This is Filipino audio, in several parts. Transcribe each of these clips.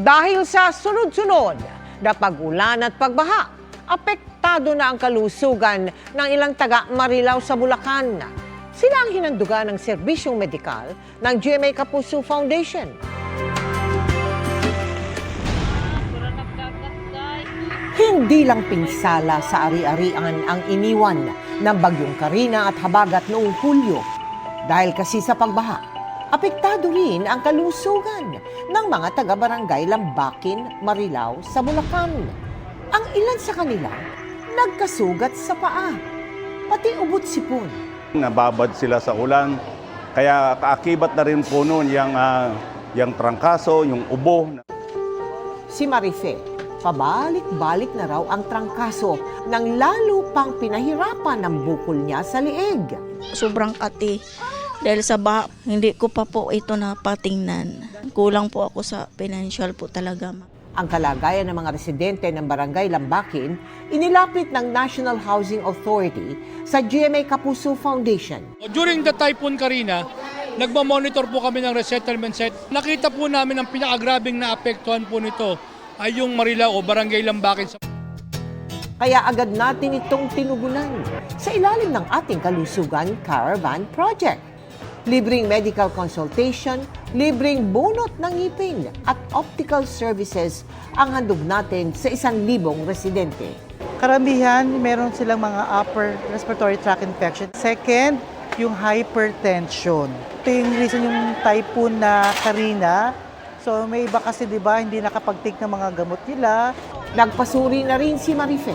Dahil sa sunod-sunod na pag-ulan at pagbaha, apektado na ang kalusugan ng ilang taga Marilao sa Bulacan. Sila ang hinandugan ng serbisyong medikal ng GMA Kapuso Foundation. Hindi lang pinsala sa ari-arian ang iniwan ng Bagyong Carina at Habagat noong Hulyo. Dahil kasi sa pagbaha, apektado rin ang kalusugan ng mga taga-barangay Lambakin, Marilao sa Bulacan. Ang ilan sa kanila, nagkasugat sa paa, pati ubot sipon. Nababad sila sa ulan, kaya kaakibat na rin po noon yung trangkaso, yung ubo. Si Marife, pabalik-balik na raw ang trangkaso nang lalo pang pinahirapan ng bukol niya sa liig. Sobrang kati. Dahil sa baha, hindi ko pa po ito napatingnan. Kulang po ako sa financial po talaga. Ang kalagayan ng mga residente ng Barangay Lambakin, inilapit ng National Housing Authority sa GMA Kapuso Foundation. During the Typhoon Carina, nagmamonitor po kami ng resettlement site. Nakita po namin ang pinakagrabing naapektuhan po nito ay yung Marilao o Barangay Lambakin. Kaya agad natin itong tinugunan sa ilalim ng ating Kalusugan Caravan Project. Libreng medical consultation, libreng bunot ng ngipin at optical services ang handog natin sa 1,000 residente. Karamihan, meron silang mga upper respiratory tract infection. Second, yung hypertension. Ito yung reason yung typhoon na Carina. So may iba kasi 'di ba hindi nakapag-take ng mga gamot nila. Nagpasuri na rin si Marife.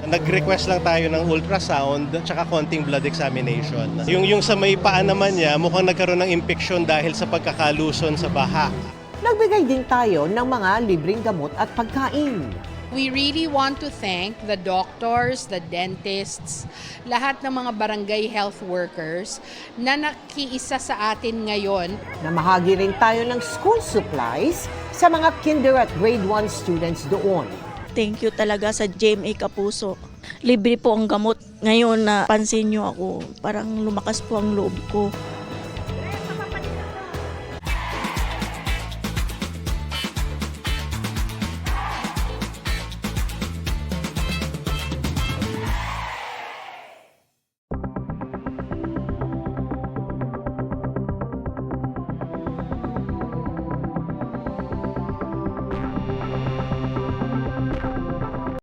Nag-request lang tayo ng ultrasound at saka konting blood examination. Yung sa may paa naman niya, mukhang nagkaroon ng infection dahil sa pagkakaluson sa baha. Nagbigay din tayo ng mga libreng gamot at pagkain. We really want to thank the doctors, the dentists, lahat ng mga barangay health workers na nakiisa sa atin ngayon. Namahagi rin tayo ng school supplies sa mga kinder at grade 1 students doon. Thank you talaga sa GMA Kapuso. Libre po ang gamot. Ngayon na pansin niyo ako, parang lumakas po ang loob ko.